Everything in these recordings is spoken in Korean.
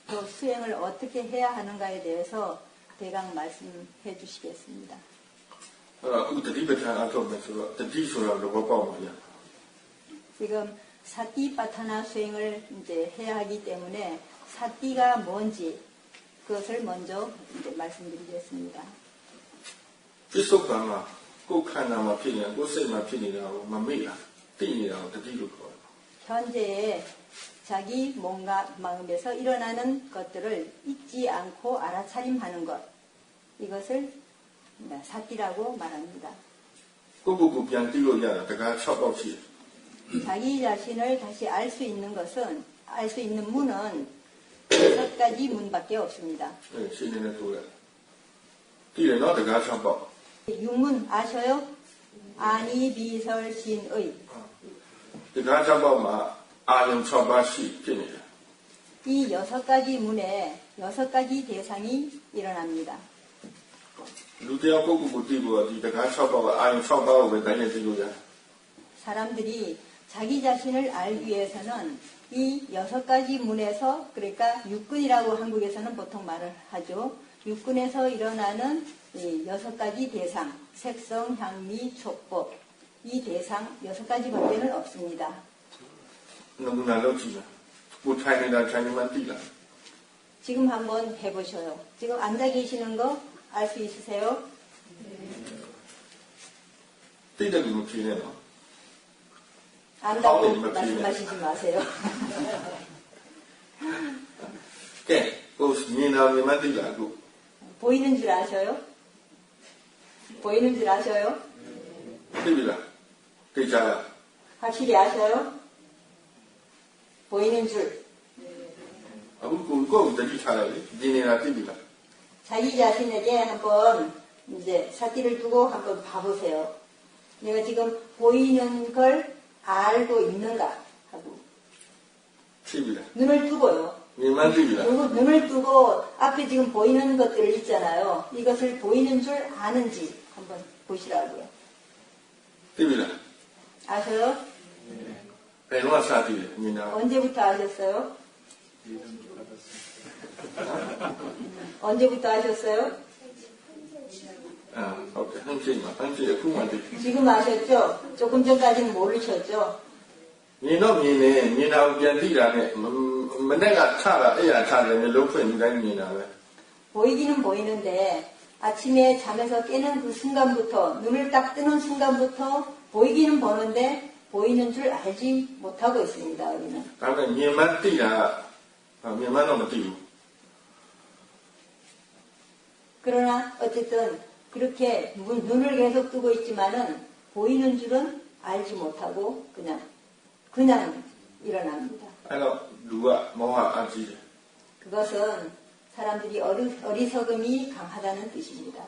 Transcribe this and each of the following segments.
또 수행을 어떻게 해야 하는가에 대해서 대강 말씀해 주시겠습니다. 지금 사티파타나 수행을 이제 해야 하기 때문에 사티가 뭔지 그것을 먼저 이제 말씀드리겠습니다. 현재의 자기 몸과 마음에서 일어나는 것들을 잊지 않고 알아차림하는 것, 이것을 사티라고 말합니다. 자기 자신을 다시 알 수 있는 것은, 알 수 있는 문은 6가지 문밖에 없습니다. 육문 아셔요? 아니, 비설, 신의. 이 6가지 문에 6가지 대상이 일어납니다. 사람들이 자기 자신을 알기 위해서는 이 6가지 문에서, 그러니까 육근이라고 한국에서는 보통 말을 하죠. 육근에서 일어나는 이 6가지 대상, 색성, 향미, 촉법, 이 대상 6가지밖에는 없습니다. 지금 한번 해보셔요. 지금 앉아 계시는 거 알 수 있으세요? 안다고 말씀하시지 마세요. 보이는 줄 아셔요? 보이는 줄 아셔요? 확실히 아셔요? 보이는 줄. 자기 자신에게 한번 이제 사티를 두고 한번 봐보세요. 내가 지금 보이는 걸 알고 있는가 하고. 눈을 뜨고요. 눈을 뜨고 앞에 지금 보이는 것들을 있잖아요. 이것을 보이는 줄 아는지 한번 보시라고요. 아셔요? 언제부터 아셨어요? 언제부터 아셨어요? 지금 아셨죠? 조금 전까지는 모르셨죠? 보이기는 보이는데 아침에 잠에서 깨는 그 순간부터, 눈을 딱 뜨는 순간부터 보이기는 보는데 보이는 줄 알지 못하고 있습니다. 우리는. 그러나 어쨌든 그렇게 눈을 계속 뜨고 있지만은 보이는 줄은 알지 못하고 그냥 일어납니다. 그것은 사람들이 어리석음이 강하다는 뜻입니다.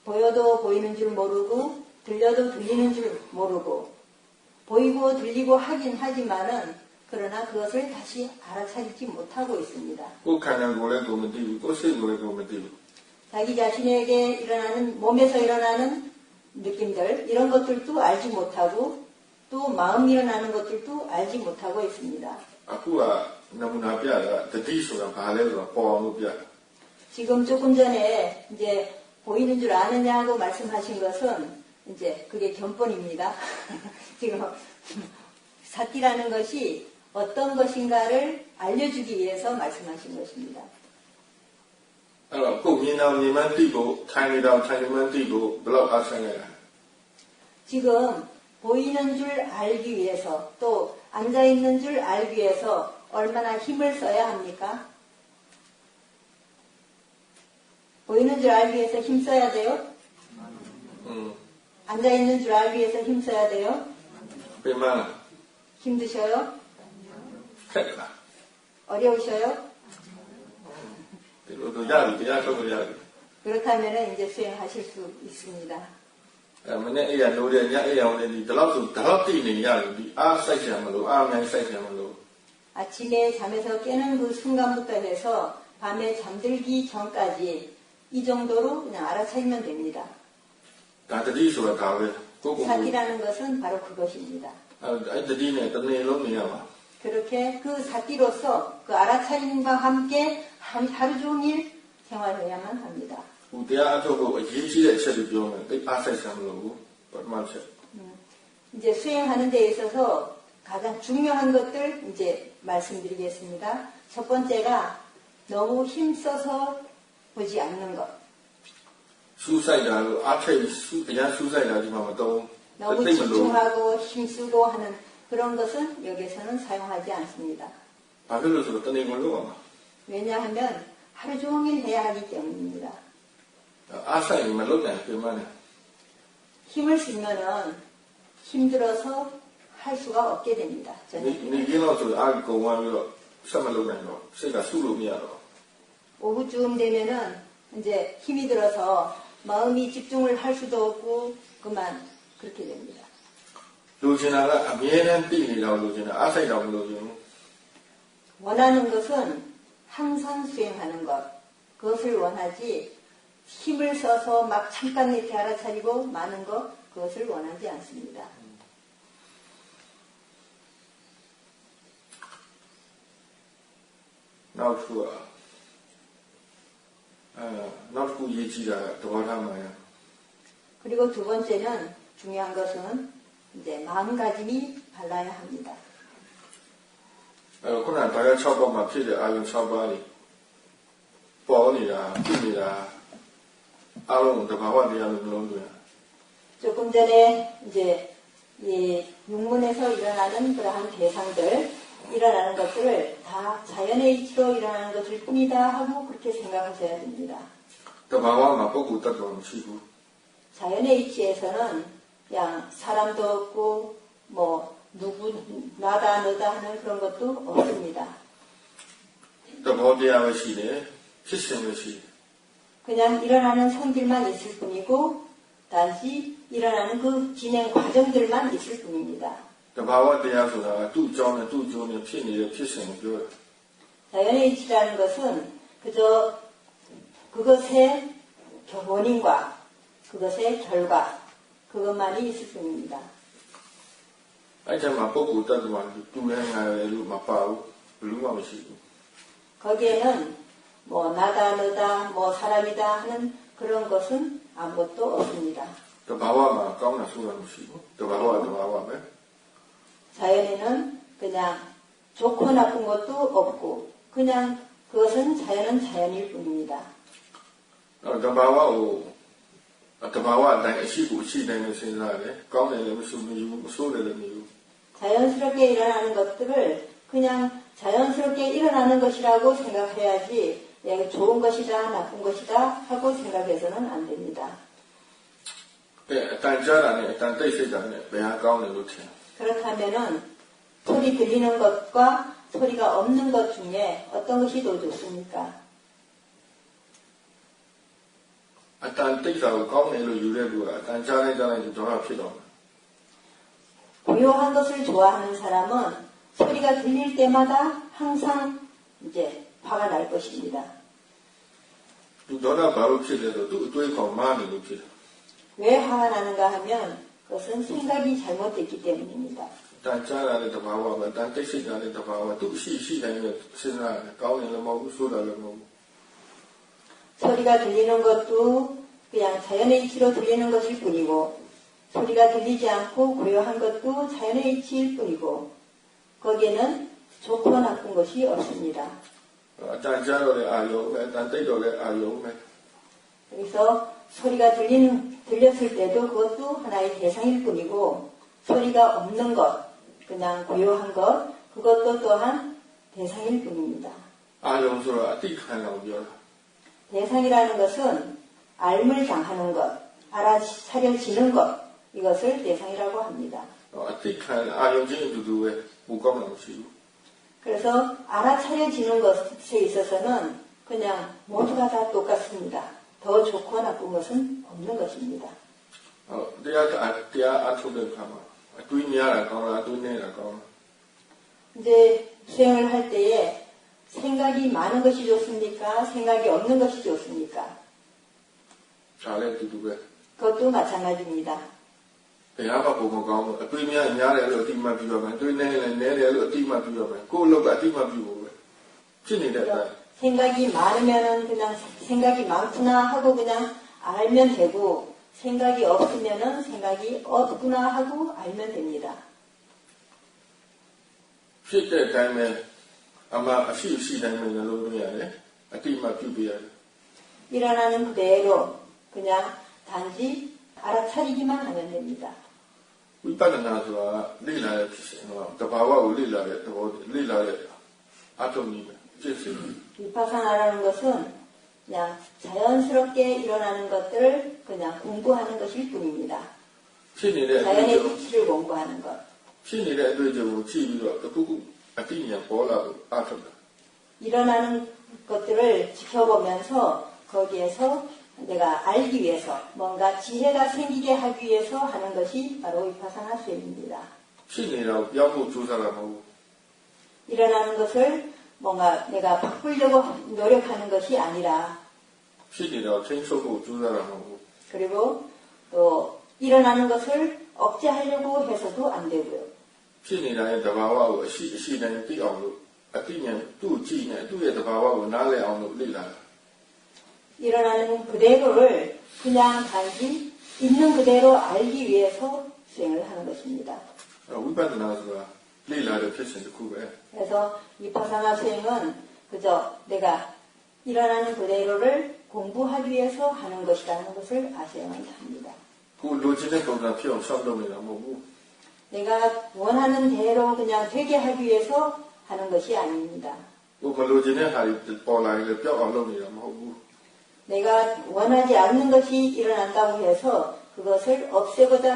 보여도 보이는 줄 모르고 들려도 들리는 줄 모르고 보이고 들리고 하긴 하지만은 그러나 그것을 다시 알아차리지 못하고 있습니다. 자기 자신에게 일어나는, 몸에서 일어나는 느낌들, 이런 것들도 알지 못하고 또 마음 일어나는 것들도 알지 못하고 있습니다. 지금 조금 전에 이제 보이는 줄 아느냐고 말씀하신 것은 이제 그게 견본입니다. 지금 사티라는 것이 어떤 것인가를 알려주기 위해서 말씀하신 것입니다. 지금 보이는 줄 알기 위해서 또 앉아있는 줄 알기 위해서 얼마나 힘을 써야 합니까? 보이는 줄 알기 위해서 힘 써야 돼요? 앉아있는 줄 알기 위해서 힘 써야 돼요? 힘드셔요? 어려우셔요? 그렇다면 이제 수행하실 수 있습니다. 아침에 잠에서 깨는 그 순간부터 해서 밤에 잠들기 전까지 이 정도로 그냥 알아차리면 됩니다. 다 드디 소라 다베. 고고. 사띠라는 것은 바로 그것입니다. 아이 드디네 떠네 롱이야마. 그렇게 그 사띠로서 그 알아차림과 함께 하루 종일 생활해야만 합니다. 우대야 저거 예시의 책을 배우면 그 아사이상으로 얼마나 이제 수행하는 데 있어서 가장 중요한 것들 이제 말씀드리겠습니다. 첫 번째가 너무 힘써서 보지 않는 것. 수사이라고 앞에 그냥 수사이라지만 또 너무 집중하고 힘쓰고 하는 그런 것은 여기서는 사용하지 않습니다. 바벨로서 떠낸 걸로 왜냐하면 하루 종일 해야 하기 때문입니다. 아사이만 놓네 그만해. 힘을 쓰면은 힘들어서 할 수가 없게 됩니다. 니기노서 아고 와로 사말로네로 세가 수로미야로. 오후쯤 되면은 이제 힘이 들어서 마음이 집중을 할 수도 없고 그만 그렇게 됩니다. 로지나가 아미에는 띠니라고 로지나 아사이라고 로지나. 원하는 것은 항상 수행하는 것. 그것을 원하지 힘을 써서 막 잠깐 이렇게 알아차리고 마는 것 그것을 원하지 않습니다. 나도 예지가 더하마야. 그리고 두 번째는 중요한 것은 이제 마음가짐이 발라야 합니다. 그날 다야 처방만 필요 아용 처방이 뻔이라 띠니라 아롱 더바와디야는 그런도야. 조금 전에 이제 이 육문에서 일어나는 그러한 대상들 일어나는 것들을 다 자연의 이치로 일어나는 것일 뿐이다 하고 그렇게 생각하셔야 됩니다. 더바와만 보고 있다고 치고. 자연의 이치에서는 그냥 사람도 없고 뭐 누구 나다 너다 하는 그런 것도 없습니다. 더바와디야가 시네 피싱을 시. 그냥 일어나는 성질만 있을 뿐이고 단지 일어나는 그 진행 과정들만 있을 뿐입니다. 더바와디야가 뚜정은 뚜조는 피니의 피싱을 ပြော. 자연의 이치라는 것은 그저 그것의 원인과 그것의 결과 그것만이 있을 뿐입니다. 아이참 보고 있다고만 뚜행하를 맛봐고 물론 시고. 거기에는 뭐 나다 너다 뭐 사람이다 하는 그런 것은 아무것도 없습니다. 더바와만 까우나 소라는 시고. 더바와면 자연에는 그냥 좋고 나쁜 것도 없고 그냥 그것은 자연은 자연일 뿐입니다. 더바와 당 시고 시되는 생각에 까우는 무슨 소리를 자연스럽게 일어나는 것들을 그냥 자연스럽게 일어나는 것이라고 생각해야지 좋은 것이다 나쁜 것이다 하고 생각해서는 안 됩니다. 단자라네 단뜻이잖아요. 배가 까우는 루틴. 그렇다면은 소리 들리는 것과 소리가 없는 것 중에 어떤 것이 더 좋습니까? 단뜻하고 까우는로 유래부가 단자네잖아요. 정확 필요. 고요한 것을 좋아하는 사람은 소리가 들릴 때마다 항상 이제 화가 날 것입니다. 너나 바로 필요해도 또 많이 필요. 왜 화가 나는가 하면 그것은 생각이 잘못됐기 때문입니다. 단자라네 더바와면 단뜻이잖아요. 더바와 또 시되는 생각 까우는 뭐 소리를 뭐. 소리가 들리는 것도 그냥 자연의 이치로 들리는 것일 뿐이고 소리가 들리지 않고 고요한 것도 자연의 이치일 뿐이고 거기에는 좋고 나쁜 것이 없습니다. 단자로의 아용매, 단뜻로의 아용매. 그래서 소리가 들렸을 때도 그것도 하나의 대상일 뿐이고 소리가 없는 것, 그냥 고요한 것, 그것도 또한 대상일 뿐입니다. 아용소라 띠칸이라고ပြော. 대상이라는 것은 알물 당하는 것, 알아차려지는 것, 이것을 대상이라고 합니다. 띠칸 아용진이 두두에 무감나무 시고. 그래서 알아차려지는 것에 있어서는 그냥 모두가 다 똑같습니다. 더 좋고 나쁜 것은 없는 것입니다. 이제 수행을 할 때에 생각이 많은 것이 좋습니까? 생각이 없는 것이 좋습니까? 그것도 마찬가지입니다. ဘယ်ဟာမှပုံမကောင်းဘူးအတွေးများများတယ်လို့အတိမတ်ပြုရမယ်တွေးနေလည်းနဲတယ်လို့အတိမတ်ပြုရမယ်ကိုယ့်အလုပ်ကအတိမတ်ပြုဖို့ပဲဖြစ်နေတဲ့အတိုင်း 생각이 많으면은 그냥 생각이 많구나 하고 그냥 알면 되고 생각이 없으면은 생각이 없구나 하고 알면 됩니다. ဖြစ်တဲ့အတိုင်းပဲအမှအရှိရှိတိုင်းပဲလည်းလုပ်လို့ရတယ်အတိမတ်ပြုပြရတယ် 일어나는 그대로 그냥 단지 알아차리기만 하면 됩니다. ဝိပဿနာဆိုတာလေ့လာတဲ့ဖြစ်စဉ်တော့တဘာဝကိုလေ့လာတဲ့သဘောလေ့လာတဲ့အထုံးကြီးပဲဖြစ်စဉ် 위파사나라는 것은 그냥 자연스럽게 일어나는 것들을 그냥 공부하는 것일 뿐입니다. ဖြစ်နေတဲ့အတွေ့အ 자연의 ကြုံ 이치를 공부하는 것. ဖြစ်နေတဲ့အတွေ့အကြုံကိုကြည့်ပြီးတော့တစ်ခုခုအတိညာပေါ်လာလို့အထုံးတာ 일어나는 것들을 지켜보면서 거기에서 내가 알기 위해서 뭔가 지혜가 생기게 하기 위해서 하는 것이 바로 위파사나 수행입니다. ဖြစ်နေတာကိုပြောင်းဖို့ကြိုးစားတာမဟုတ်ဘူး 일어나는 것을 뭔가 내가 바꾸려고 노력하는 것이 아니라 ဖြစ်နေတာကိုချင်းချုပ်ဖို့ကြိုးစားတာမဟုတ်ဘူး 그리고 또 일어나는 것을 억제하려고 해서도 안 되고요. ဖြစ်နေတာရဲ့တဘာဝကိုအရှိတိုင်းသိအောင်လို့အတိညာသူ့ကြည့်နေသူ့ရဲ့တဘာဝကိုနားလည်အောင်လို့လေ့လာတာ 일어나는 그대로를 그냥 단지 있는 그대로 알기 위해서 수행을 하는 것입니다. ဝိပဿနာဆိုတာလေ့လာတဲ့ဖြစ်စဉ်တစ်ခုပဲ 그래서 위파사나 수행은 그저 내가 일어나는 그대로를 공부하기 위해서 하는 것이라는 것을 아셔야만 합니다. ကိုလိုချင်တဲ့ပုံစံဖြစ်အောင်ဆောက်လုပ်နေတာမဟုတ်ဘူး 내가 원하는 대로 그냥 되게 하기 위해서 하는 것이 아닙니다. ကိုမလိုချင်တဲ့ဟာတွေပေါ်လာရင်လည်းပြောက်အောင်လုပ်နေတာမဟုတ်ဘူး 내가 원하지 않는 것이 일어난다고 해서 그것을 없애고자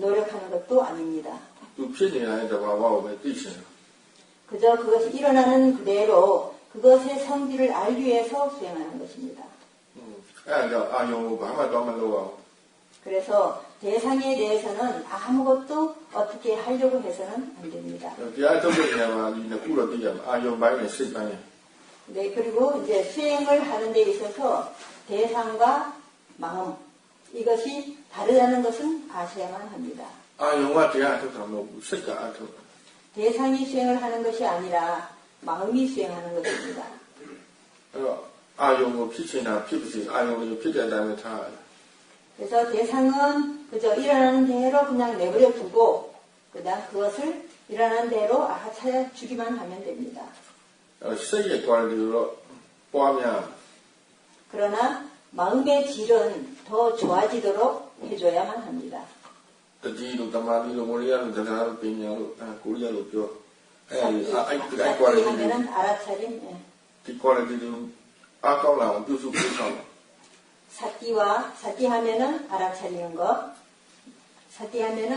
노력하는 것도 아닙니다. သူဖြစ်နေတာရဲ့တဘာဝကိုပဲသိချင်တယ် 그저 그것이 일어나는 그대로 그것의 성질을 알기 위해서 수행하는 것입니다. အဲ့ဒါကြောင့်အာယုံကိုဘာမှတော့မလုပ်အောင် 그래서 대상에 대해서는 아무것도 어떻게 하려고 해서는 안 됩니다. တရားထုတ်တဲ့နေရာမှာဒီနှစ်ခုတော့သိရမှာအာယုံပိုင်းနဲ့စိတ်ပိုင်း 네, 그리고 이제 수행을 하는 데 있어서 대상과 마음 이것이 다르다는 것은 아셔야만 합니다. အာယုံကတရားထုတ်တာမဟုတ်ဘူးစိတ်ကအထုတ်တာ 대상이 수행을 하는 것이 아니라 마음이 수행하는 것입니다. အဲ့တော့အာယုံကိုဖြစ်ချင်တာဖြစ်ပါစေအာယုံကိုဖြစ်တဲ့အတိုင်းပဲထားရတယ် 그래서 대상은 그저 일어나는 대로 그냥 내버려 두고 그냥 그것을 일어나는 대로 알아차려 주기만 하면 됩니다. အဲ့စိတ်ရဲ့ quality ကိုတော့ပွားများ 그러나 마음의 질은 더 좋아지도록 해줘야만 합니다. တတိလို့တမာတိလို့မောရိယလို့တရားလို့ပညာလို့ကိုရီးယားလို့ပြောအဲ့ဒီ quality 하면은 알아차림, 예. ဒီ quality ကိုအားကောင်းလာအောင်ပြုစုပေးဆောင်တယ် 사띠하면은 알아차리는 것, 사띠하면은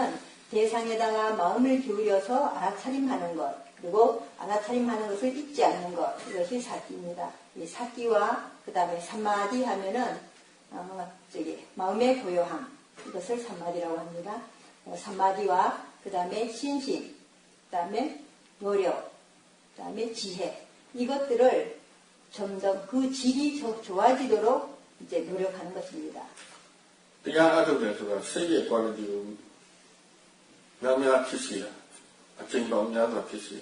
대상에다가 마음을 기울여서 알아차림하는 것, 그리고 알아차림하는 것을 잊지 않는 것, 이것이 사띠입니다. 이 사띠와 그 다음에 삼마디 하면은 마음의 고요함, 이것을 삼마디라고 합니다. 삼마디와 그 다음에 신심, 그 다음에 노력, 그 다음에 지혜, 이것들을 점점 그 질이 좋아지도록 이제 노력하는 것입니다. တရားအားထုတ်တယ်ဆိုတာစိတ်ရဲ့ quality ကိုများများဖြစ်စေတာအချိန်ပေါင်းများစွာဖြစ်စေ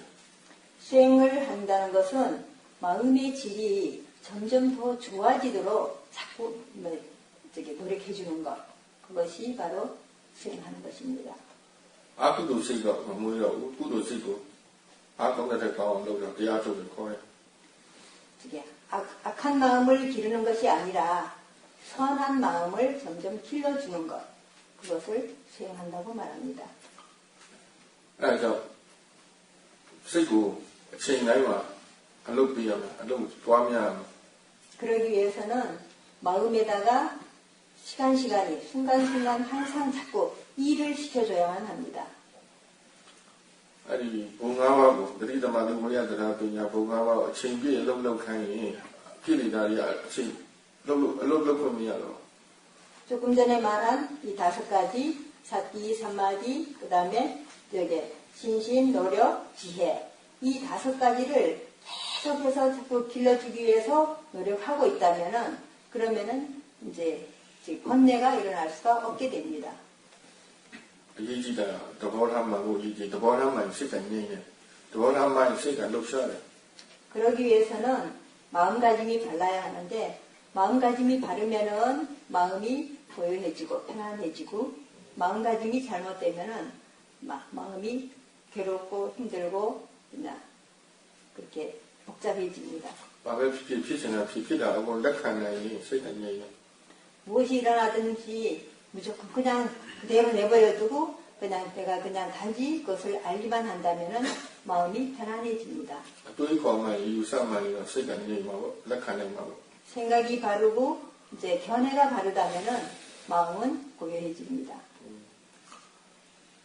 수행을 한다는 것은 마음의 질이 점점 더 좋아지도록 자꾸 노력해 주는 것. 그것이 바로 수행하는 것입니다. အကုသိုလ်စိတ်ကမမွေးတော့ဘူးကုသိုလ်စိတ်ကိုအားကောင်းတဲ့ကောင်းအောင်လုပ်တာတရားထုတ်တယ်ခေါ်တယ် 악한 마음을 기르는 것이 아니라 선한 마음을 점점 길러주는 것. 그것을 수행한다고 말합니다. အဲ့ဒါကြောင့်စိတ်ကိုအချိန်တိုင်းမှာအလုပ်ပေးရမယ်အလုပ်ပွားများရမယ် 그러기 위해서는 마음에다가 시간이 순간순간 항상 자꾸 일을 시켜줘야만 합니다. အဲ့ဒီဘုံ၅ပါးကိုတတိသမတုဝိယတရားပညာဘုံ၅ပါးကိုအချိန်ပြည့်အလုပ်လုပ်ခိုင်းရင်ဖြစ်နေတာတွေအချိန်အလုပ်လုပ်ခွင့်မရတော့ 조금 전에 말한 이 5가지 사띠, 삼마디, 그 다음에 여기 신심, 노력, 지혜 이 5가지를 계속해서 자꾸 길러주기 위해서 노력하고 있다면은 그러면은 이제 즉 번뇌가 일어날 수가 없게 됩니다. အရေးကြီးတာသဘောထားမှန်ဖို့အရေးကြီးသဘောထားမှန်စိတ်ကငြိမ်းတယ်သဘောထားမှန်စိတ်ကလှုပ်ရှားတယ် 그러기 위해서는 마음가짐이 발라야 하는데 마음가짐이 바르면은 마음이 고요해지고 편안해지고 마음가짐이 잘못되면은 마음이 괴롭고 힘들고 그냥 그렇게 복잡해집니다. ဘာပဲဖြစ်ချင်တာဖြစ်တာအကုန်လက်ခံနိုင်ရင်စိတ်ကငြိမ်းတယ် 무엇이 일어나든지 무조건 그냥 그대로 내버려두고 그냥 내가 그냥 단지 그것을 알기만 한다면은 마음이 편안해집니다. အတွေးခေါ်မှယူဆမှရင်တော့စိတ်ကငြိမ်းမှာပေါ့လက်ခံနိုင်မှာပေါ့ 생각이 바르고 이제 견해가 바르다면은 마음은 고요해집니다.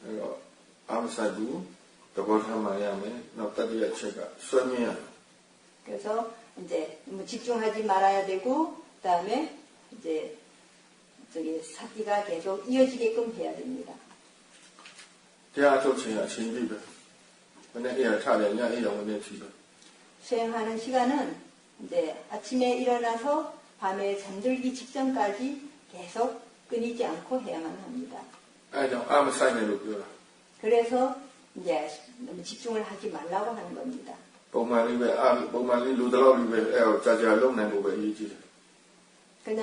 အဲ့တော့အာမဆိုင်ဘူးသဘောထားမှန်ရမယ်နောက်တတိယချက်ကဆွေးမြန်းရ 그래서 이제 뭐 집중하지 말아야 되고 그다음에 이제 저기 사기가 계속 이어지게끔 해야 됩니다. တရားထုတ်ခြင်းအချင်းပြပဲမနေ့ကထားတယ်ညအိမ်ဝင်နေပြီပဲ 수행하는 시간은 이제 아침에 일어나서 밤에 잠들기 직전까지 계속 끊이지 않고 해야만 합니다. အဲဒါကြောင့်အာမဆိုင်တယ်လို့ပြောတာ 그래서 이제 너무 집중을 하지 말라고 하는 겁니다. ပုံမှန်လေးပဲပုံမှန်လေးလူတလောက်လေးပဲအဲ့တော့ကြာလုံနိုင်ဖို့ပဲအရေးကြီးတယ် 그냥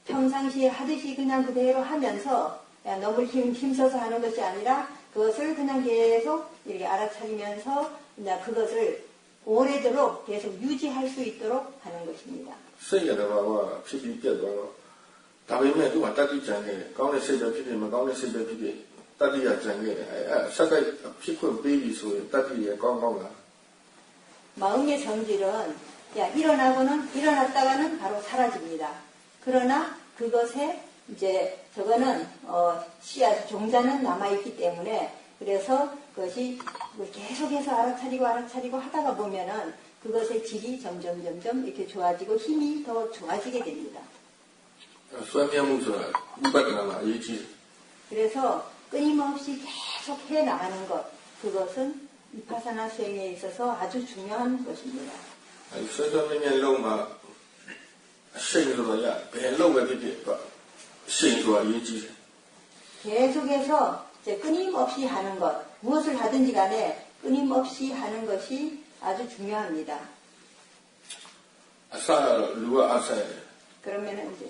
평상시에 하듯이 그냥 그대로 하면서 그냥 너무 힘써서 하는 것이 아니라 그것을 그냥 계속 이렇게 알아차리면서 그냥 그것을 오래도록 계속 유지할 수 있도록 하는 것입니다. စိတ်ရတဲ့ဘာဝဖြစ်ပြီးပြတ်သွားတော့ဒါပေမဲ့သူကတတိကြံခဲ့တယ်ကောင်းတဲ့စိတ်ပဲဖြစ်ဖြစ်မကောင်းတဲ့စိတ်ပဲဖြစ်ဖြစ်တတိယကြံခဲ့တယ်အဲဆက်တိုက်ဖြစ်ခွင့်ပေးပြီဆိုရင်တတိယကောင်းကောင်းလား 마음의 성질은 일어났다가는 바로 사라집니다. 그러나 그것에 이제 저거는 씨앗 종자는 남아있기 때문에 그래서 그것이 계속해서 알아차리고 하다가 보면은 그것의 질이 점점 이렇게 좋아지고 힘이 더 좋아지게 됩니다. ဆွဲမြန်းမှုဆိုတာဥပဒနာမှာအရေးကြီးတယ် 그래서 끊임없이 계속 해 나가는 것 그것은 위파사나 수행에 있어서 아주 중요한 것입니다. အဲဆွဲမြန်းလုံးမှာအရှိန်ဆိုတာရဘယ်လုံးပဲဖြစ်ဖြစ်အရှိန်ဆိုတာအရေးကြီးတယ် 계속해서 이제 끊임없이 하는 것 무엇을 하든지 간에 끊임없이 하는 것이 아주 중요합니다. အစကတော့လူကအဆိုင်တယ် 그러면은 이제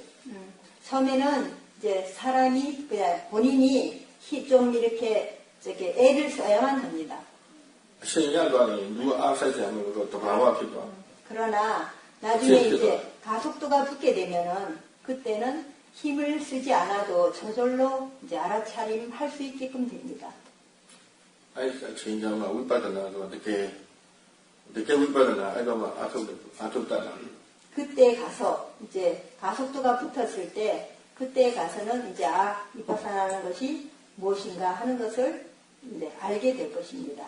처음에는 이제 사람이 그냥 본인이 좀 이렇게 애를 써야만 합니다. အရှိန်ရသွားရင်လူကအားဆိုင်ကြမယ်လို့တဘာဝဖြစ်သွားတယ် 그러나 나중에 이제 가속도가 붙게 되면은 그때는 힘을 쓰지 않아도 저절로 이제 알아차림 할 수 있게끔 됩니다. အဲအချိန်ကျမှဝိပဿနာဆိုတာတကယ်ဝိပဿနာအဲ့တော့မှအထုတ်တတ်တာ 그때 가서 이제 가속도가 붙었을 때 그때 가서는 이제 위파사나라는 것이 무엇인가 하는 것을 이제 알게 될 것입니다.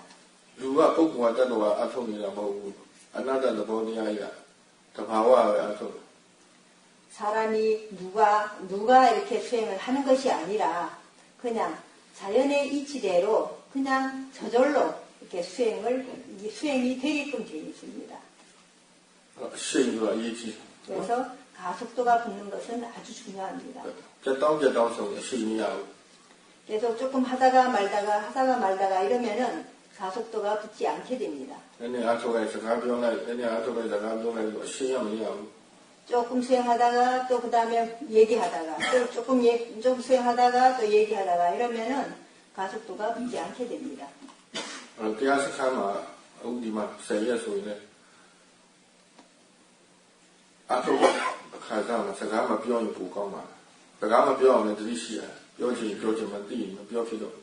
လူကပုဂ္ဂိုလ်ကတတ်တော့အထုတ်နေတာမဟုတ်ဘူးအနတ္တသဘောတရားကြီးကတဘာဝပဲအထုတ် 사람이 누가 이렇게 수행을 하는 것이 아니라 그냥 자연의 이치대로 그냥 저절로 이렇게 수행이 되게끔 되어 있습니다. အရှိန်ဆိုတာအရေးကြီး 그래서 가속도가 붙는 것은 아주 중요합니다. ပြတ်တောင်းဆုံးအရှိန်မရဘူး 계속 조금 하다가 말다가 이러면은 가속도가 붙지 않게 됩니다. နည်းနည်းအထုတ်လိုက်စကားပြောလိုက်နည်းနည်းအထုတ်လိုက်စကားပြောလိုက်ဆိုအရှိန်ရမရဘူး 조금 수행하다가 또 그 다음에 얘기하다가 또 좀 수행하다가 또 얘기하다가 이러면은 가속도가 붙지 않게 됩니다. တရားစခန်းမှာအခုဒီမှာ10ရက်ဆိုရင်လည်းအထုတ်ခါစားမှာစကားမပြောရင်ပိုကောင်းပါစကားမပြောအောင်လည်းတတိရှိရတယ်ပြောချင်မှသိရင်မပြောဖြစ်တော့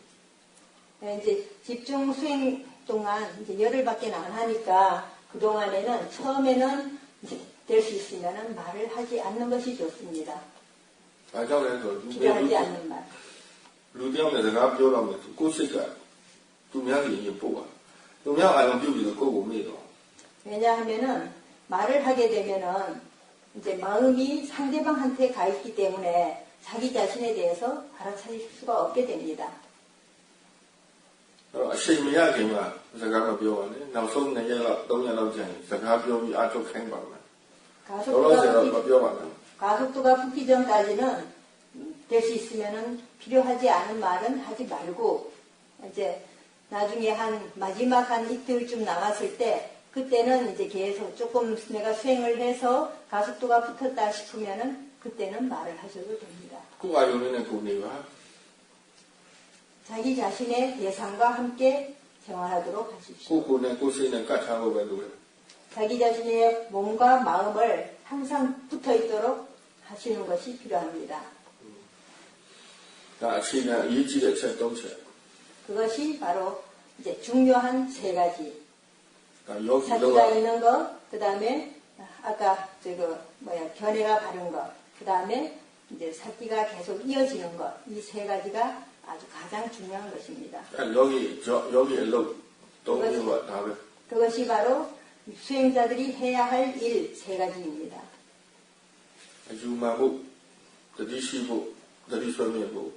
이제 집중 수행 동안 이제 열흘밖에 안 하니까 그 동안에는 처음에는 이제 될 수 있으면은 말을 하지 않는 것이 좋습니다. ဘာကြောင့်လဲဆိုတော့ 필요하지 않는 말. လူတယောက်နဲ့စကားပြောတော့မယ်ကိုယ်စိတ်ကသူများကြီးရင်ပို့ပါသူများအာရုံပြုပြီးတော့ကိုယ့်ကိုမေ့တော့ 왜냐하면은 말을 하게 되면은 이제 마음이 상대방한테 가 있기 때문에 자기 자신에 대해서 알아차릴 수가 없게 됩니다. အရှိန်မရခင်မှာစကားမပြောပါနဲ့နောက်ဆုံး2ရက်လောက်3ရက်လောက်ကြာရင်စကားပြောပြီးအထုတ်ခိုင်းပါမယ် လောလောဆယ်တော့မပြောပါနဲ့ 가속도가 붙기 전까지는 될 수 있으면은 필요하지 않은 말은 하지 말고 이제 나중에 한 마지막 한 이틀쯤 남았을 때 그때는 이제 계속 조금 내가 수행을 해서 가속도가 붙었다 싶으면은 그때는 말을 하셔도 됩니다. ကိုယ်အာယုံလေးနဲ့ကိုယ်နေပါ 자기 자신의 대상과 함께 생활하도록 하십시오. ကိုယ်နဲ့ကိုယ်စိတ်နဲ့ကတ်ထားဖို့ပဲလိုတယ် 자기 자신의 몸과 마음을 항상 붙어 있도록 하시는 것이 필요합니다. ဒါအခြေခံအရေးကြီးတဲ့အချက်၃ချက် 그것이 바로 이제 중요한 세 가지. ဒါယောဂီလော 사기가 있는 것, 그 다음에 아까 견해가 바른 것, 그 다음에 이제 사기가 계속 이어지는 것, 이 세 가지가 아주 가장 중요한 것입니다. ယောဂီအလုပ်၃မျိုးပါဒါပဲ 그것이 바로 수행자들이 해야 할 일 세 가지입니다. အယူမှန်ဖို့တတိရှိဖို့တတိဆွေးမြဲဖို့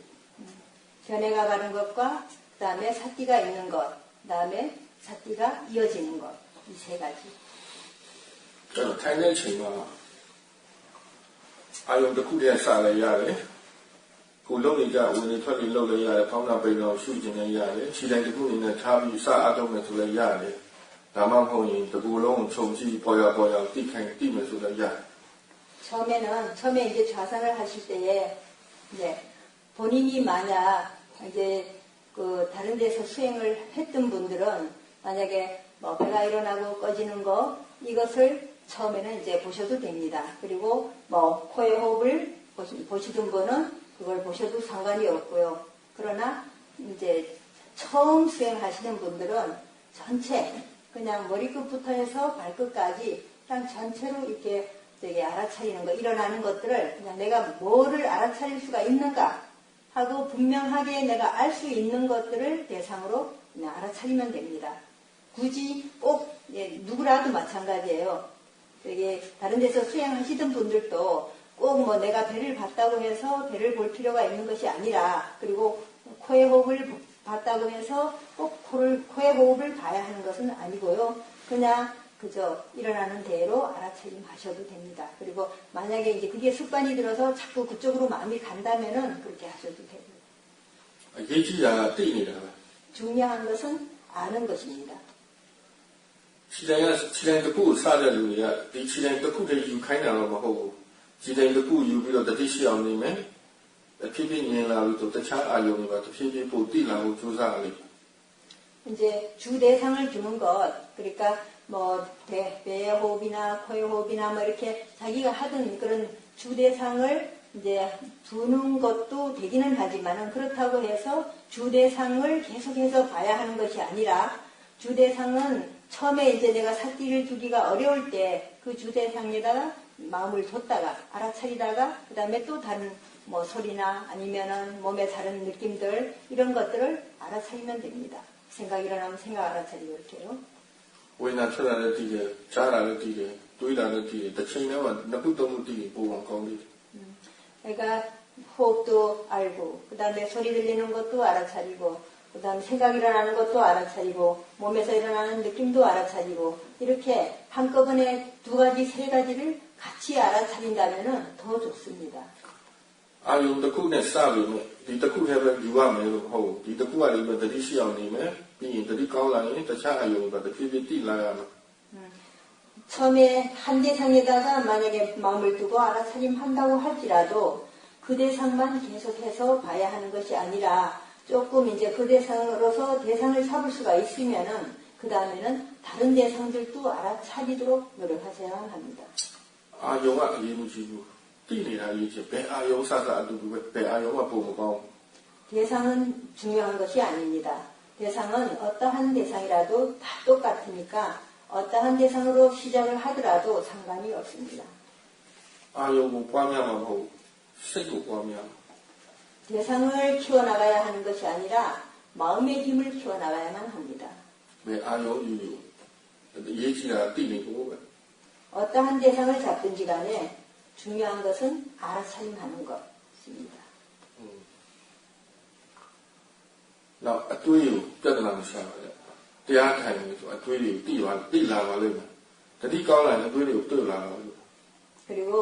견해가 바른 것과 그 다음에 사기가 있는 것, 그 다음에 사기가 이어지는 것, 이 세 가지. ကျွန်တော်ထိုင်တဲ့အချိန်မှာအာယုံတစ်ခုတည်းစလည်းရတယ်ကိုလုံးနေကြဝင်နေထွက်နေလုပ်လည်းရတယ်ဖောင်းတာပိန်တော့ရှုကျင်လည်းရတယ်ခြေတိုင်းတစ်ခုအနေနဲ့ထားပြီးစအားထုတ်မယ်ဆိုလည်းရတယ်ဒါမှမဟုတ်ရင်တစ်ခုလုံးခြုံကြည့်ပေါ်ရတိခိုင်တိမယ်ဆိုလည်းရတယ် 처음에 이제 좌선을 하실 때에 이제 본인이 만약 이제 그 다른 데서 수행을 했던 분들은 만약에 뭐 배가 일어나고 꺼지는 거 이것을 처음에는 이제 보셔도 됩니다. 그리고 뭐 코의 호흡을 보시던 분은 그걸 보셔도 상관이 없고요. 그러나 이제 처음 수행하시는 분들은 전체 그냥 머리끝부터 해서 발끝까지 그냥 전체로 이렇게 되게 알아차리는 거, 일어나는 것들을 그냥 내가 뭐를 알아차릴 수가 있는가 하고 분명하게 내가 알 수 있는 것들을 대상으로 그냥 알아차리면 됩니다. 굳이 꼭 누구라도 마찬가지예요. 되게 다른 데서 수행하시던 분들도 꼭 뭐 내가 배를 봤다고 해서 배를 볼 필요가 있는 것이 아니라 그리고 코의 호흡을 봤다고 해서 꼭 코의 호흡을 봐야 하는 것은 아니고요. 그냥 그저 일어나는 대로 알아차림 하셔도 됩니다. 그리고 만약에 이제 그게 습관이 들어서 자꾸 그쪽으로 마음이 간다면은 그렇게 하셔도 됩니다. အရေးကြီးတာကသိနေတာပဲ 중요한 것은 아는 것입니다. ခြေတိုင်းတစ်ခုကိုစတဲ့လူတွေကဒီခြေတိုင်းတစ်ခုတည်းယူခိုင်းတာတော့မဟုတ်ဘူးခြေတိုင်းတစ်ခုယူပြီးတော့တတိရှိအောင်နေမယ်အဖြစ်ဖြစ်မြင်လာလို့တခြားအာယုံတွေကတဖြည်းဖြည်းပို့တိလာဖို့ကြိုးစားရလိမ့်မယ် 이제 주 대상을 주는 것, 그러니까 뭐 배의 호흡이나 코의 호흡이나 뭐 이렇게 자기가 하던 그런 주 대상을 이제 두는 것도 되기는 하지만은 그렇다고 해서 주 대상을 계속해서 봐야 하는 것이 아니라 주 대상은 처음에 이제 내가 사띠를 두기가 어려울 때 그 주 대상에다가 마음을 뒀다가 알아차리다가 그 다음에 또 다른 뭐 소리나 아니면은 몸의 다른 느낌들 이런 것들을 알아차리면 됩니다. 생각 일어나면 생각 알아차리고 이렇게요. ဝိညာဉ်ထွက်လာတဲ့တည်တယ်ကြားလာတဲ့တည်တယ်တွေးလာတဲ့တည်တယ်တစ်ချိန်တည်းမှာနှစ်ခုသုံးခုတည်ရင်ပိုအောင်ကောင်းတယ် 그러니까 호흡도 알고 그 다음에 소리 들리는 것도 알아차리고 그 다음에 생각 일어나는 것도 알아차리고 몸에서 일어나는 느낌도 알아차리고 이렇게 한꺼번에 두 가지 세 가지를 같이 알아차린다면 더 좋습니다. အာယုံတစ်ခုနဲ့စပြီးမယ်ဒီတစ်ခုတည်းပဲယူရမယ်လို့မဟုတ်ဘူးဒီတစ်ခုကလည်းပဲတတိရှိအောင်နေမယ်ပြီးရင်တတိကောင်းလာရင်တခြားအာယုံတွေကတဖြည်းဖြည်းတိလာရမယ် 처음에 한 대상에다가 만약에 마음을 두고 알아차림 한다고 할지라도 그 대상만 계속해서 봐야 하는 것이 아니라 조금 이제 그 대상으로서 대상을 잡을 수가 있으면은 그 다음에는 다른 대상들도 알아차리도록 노력하셔야 합니다. အာယုံကအရေးမကြီးဘူးတိနေတာအရေးကြီးဘယ်အာယုံစအတူတူပဲဘယ်အာယုံကပုံမကောင်း 대상은 중요한 것이 아닙니다. 대상은 어떠한 대상이라도 다 똑같으니까 어떠한 대상으로 시작을 하더라도 상관이 없습니다. အာယုံကိုပွားများမှာမဟုတ်စိတ်ကိုပွားများ 대상을 키워나가야 하는 것이 아니라 마음의 힘을 키워나가야만 합니다. ဘယ်အာယုံယူအရေးကြီးတာတိနေကိုပဲ 어떠한 대상을 잡든지 간에 중요한 것은 알아차림하는 것입니다. နောက်အတွေးကိုပြဿနာမရှာပါနဲ့တရားထိုင်နေဆိုအတွေးတွေကိုတိလာပါလိမ့်မယ်တတိကောင်းလာရင်အတွေးတွေကိုတွေ့လာပါလိမ့်မယ် 그리고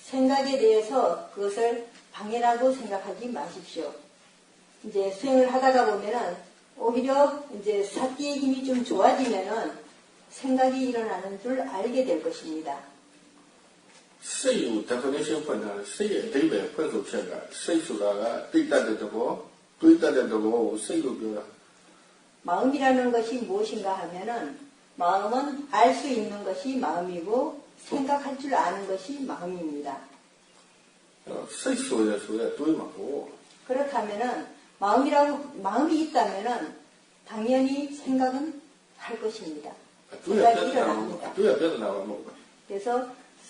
생각에 대해서 그것을 방해라고 생각하지 마십시오. 이제 수행을 하다가 보면은 오히려 이제 사띠의 힘이 좀 좋아지면은 생각이 일어나는 줄 알게 될 것입니다. စိတ်ကို definition ဖွင့်ထားတယ်စိတ်ရဲ့အဓိပ္ပာယ်ဖွင့်ဆိုချက်ကစိတ်ဆိုတာကတိတ်တတ်တဲ့သဘောတွေးတတ်တဲ့သဘောကိုစိတ်လို့ပြောတာ 마음이라는 것이 무엇인가 하면은 마음은 알 수 있는 것이 마음이고 생각할 줄 아는 것이 마음입니다. စိတ်ဆိုရဆိုရတွေးမှာပေါ့ 그렇다면은 마음이 있다면은 당연히 생각은 할 것입니다. တွေးရ 생각이 ပြဿနာ 일어납니다. တွေးရပြဿနာမဟုတ်ဘူး 그래서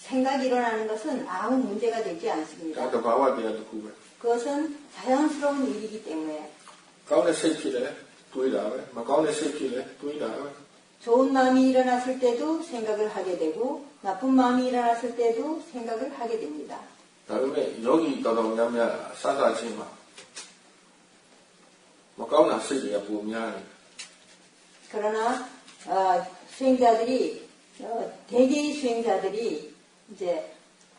생각이 일어나는 것은 아무 문제가 되지 ဒါ 않습니다. တဘာဝတရားတစ်ခုပဲ 그것은 자연스러운 일이기 때문에 ကောင်းတဲ့စိတ်ဖြစ်တယ်တွေးတာပဲမကောင်းတဲ့စိတ်ဖြစ်တယ်တွေးတာပဲ 좋은 마음이 일어났을 때도 생각을 하게 되고 나쁜 마음이 일어났을 때도 생각을 하게 됩니다. ဒါပေမဲ့ယောဂီတော်တော်များများစသချင်းမှာမကောင်းတာစိတ်တွေကပုံများတယ် 그러나 수행자들이 대개의 수행자들이 이제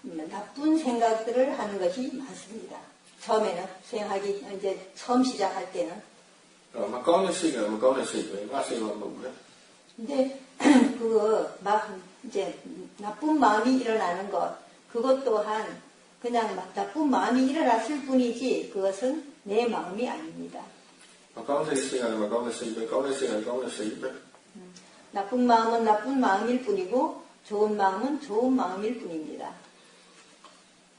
나쁜 생각들을 하는 것이 많습니다. 처음에는 수행하기 이제 처음 시작할 때는 မကောင်းတဲ့စိတ်ကမကောင်းတဲ့စိတ်ပဲငါစိတ်မှမဟုတ်ဘူး 근데 막 이제 나쁜 마음이 일어나는 것 그것 또한 그냥 막 나쁜 마음이 일어났을 뿐이지 그것은 내 마음이 아닙니다. မကောင်းတဲ့စိတ်ကလည်းမကောင်းတဲ့စိတ်ပဲကောင်းတဲ့စိတ်ကကောင်းတဲ့စိတ်ပဲ 나쁜 마음은 나쁜 마음일 뿐이고 좋은 마음은 좋은 마음일 뿐입니다.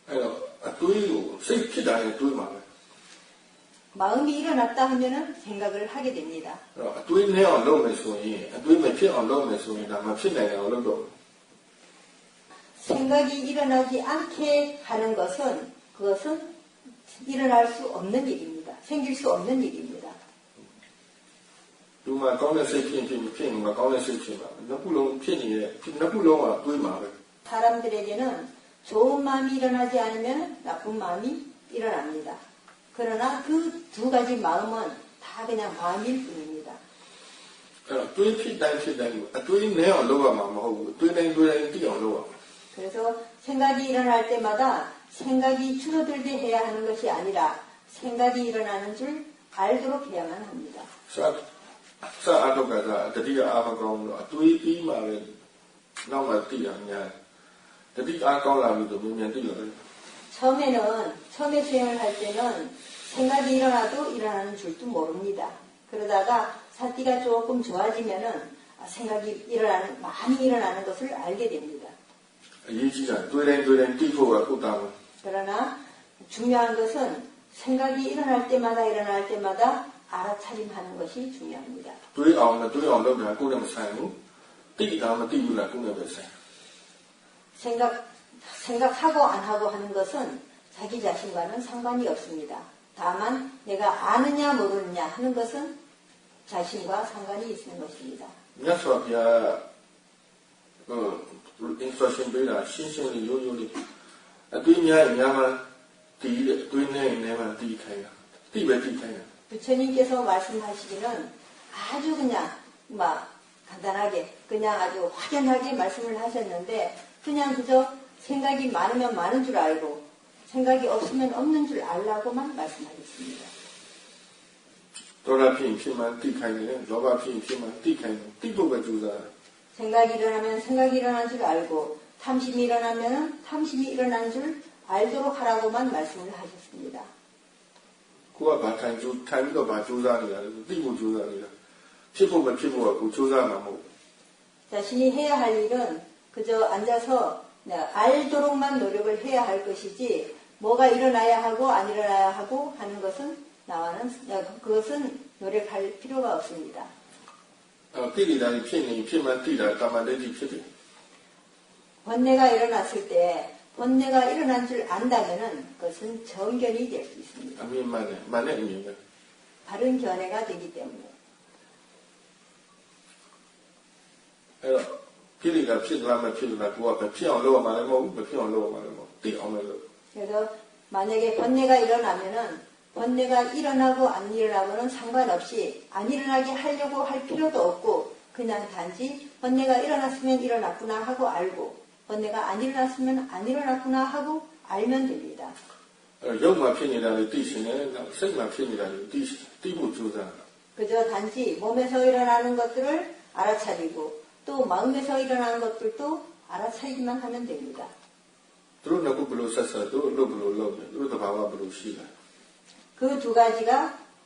အဲ့တော့အတွေးကိုစိတ်ဖြစ်တာနဲ့တွေးမှာပဲ 마음이 일어났다 하면은 생각을 하게 됩니다. အဲ့တော့အတွေးနဲ့အောင်လုပ်မယ်ဆိုရင်အတွေးမဖြစ်အောင်လုပ်မယ်ဆိုရင်ဒါမဖြစ်နိုင်အောင်လုပ်တော့ 생각이 일어나지 않게 하는 것은 그것은 일어날 수 없는 일입니다. 생길 수 없는 일입니다. ဒီမှာကောင်းတဲ့စိတ်ဖြစ်ရင်ဖြစ်ရင်မကောင်းတဲ့စိတ်ဖြစ်မှာနှစ်ခုလုံးဖြစ်နေတယ်နှစ်ခုလုံးကတွေးမှာပဲ 사람들에게는 좋은 마음이 일어나지 않으면 나쁜 마음이 일어납니다. 그러나 그 두 가지 마음은 다 그냥 마음일 뿐입니다. အဲ့တော့တွေးဖြစ်တိုင်းဖြစ်တိုင်းအတွေးနဲ့အောင်လုပ်ရမှာမဟုတ်ဘူးတွေးတိုင်းသိအောင်လုပ်ရမှာ 그래서 생각이 일어날 때마다 생각이 줄어들게 해야 하는 것이 아니라 생각이 일어나는 줄 알도록 해야만 합니다. စအထုတ်ကစားတတိယအားမကောင်းလို့အတွေးပြီးမှပဲနောက်မှသိရများတတိအားကောင်းလာပြီဆိုမြန်သိလာတယ် 처음에 수행을 할 때는 생각이 일어나도 일어나는 줄도 모릅니다. 그러다가 사띠가 조금 좋아지면은 생각이 많이 일어나는 것을 알게 됩니다. အရေးကြီးတာတွေးတိုင်းသိဖို့ကကုသမှု 그러나 중요한 것은 생각이 일어날 때마다 알아차림하는 것이 중요합니다. တွေးအောင်မတွေးအောင်လုပ်တာကိုယ်နဲ့မဆိုင်ဘူးသိတာမသိဘူးလားကိုယ်နဲ့ပဲဆိုင် 생각하고 안 하고 하는 것은 자기 자신과는 상관이 없습니다. 다만 내가 아느냐 모르느냐 하는 것은 자신과 상관이 있는 것입니다. မြတ်စွာဘုရားinstruction ပေးတာရှင်းရှင်းလေးရိုးရိုးလေးအတွေးများရင်များမှတီးတယ်အတွေးနဲ့ရင်လည်းမှတီးခိုင်းတာတီးပဲတီးခိုင်းတာ 부처님께서 말씀하시기는 아주 그냥 막 간단하게 그냥 아주 확연하게 말씀을 하셨는데 그냥 그저 생각이 많으면 많은 줄 알고 생각이 없으면 없는 줄 알라고만 말씀하셨습니다. ဒေါသဖြစ်ရင်ဖြစ်မှတီးခိုင်းတယ်လောဘဖြစ်ရင်ဖြစ်မှတီးခိုင်းတယ်တီးဖို့ပဲကြိုးစားတယ် 생각이 일어나면 생각이 일어난 줄 알고 탐심이 일어나면 탐심이 일어난 줄 알도록 하라고만 말씀을 하셨습니다. ကိုကဘာထိုင်ပြီးတော့ဘာကြိုးစားနေတာလဲသိဖို့ကြိုးစားနေတာဖြစ်ဖို့မဖြစ်ဖို့ကကိုကြိုးစားမှာမဟုတ် 자신이 해야 할 일은 그저 앉아서 알도록만 노력을 해야 할 것이지 뭐가 일어나야 하고 안 일어나야 하고 하는 것은 그것은 노력할 필요가 없습니다. သိနေတာဖြစ်နေဖြစ်မှသိတာတာမန်တည်းဖြစ်တယ် 번뇌가 일어났을 때 번뇌가 일어난 줄 안다면은 그것은 정견이 될 수 있습니다. အမြင်မှန်တယ်မှန်တဲ့အမြင်ပဲ 바른 견해가 되기 때문에 အဲ့တော့ဖြစ်နေတာဖြစ်လားမဖြစ်လားကိုကပဲဖြစ်အောင်လုပ်ရမှာလည်းမဟုတ်ဘူးမဖြစ်အောင်လုပ်ရမှာလည်းမဟုတ်သိအောင်လည်းလုပ် 그래서 만약에 번뇌가 일어나면은 번뇌가 일어나고 안 일어나고는 상관없이 안 일어나게 하려고 할 필요도 없고 그냥 단지 번뇌가 일어났으면 일어났구나 하고 알고 번뇌가 안 일어났으면 안 일어났구나 하고 알면 됩니다. ရုပ်မှာဖြစ်နေတာလေသိရှင်တယ်နောက်စိတ်မှာဖြစ်နေတာလေသိဖို့ကြိုးစားတာ 그저 단지 몸에서 일어나는 것들을 알아차리고 또 마음에서 일어나는 것들도 알아차리기만 하면 됩니다. သူတို့နှစ်ခုဘယ်လိုဆက်ဆက်သူတို့လို့ဘယ်လိုလုပ်လဲသူတို့တဘာဝဘယ်လိုရှိလဲ 그 두 가지가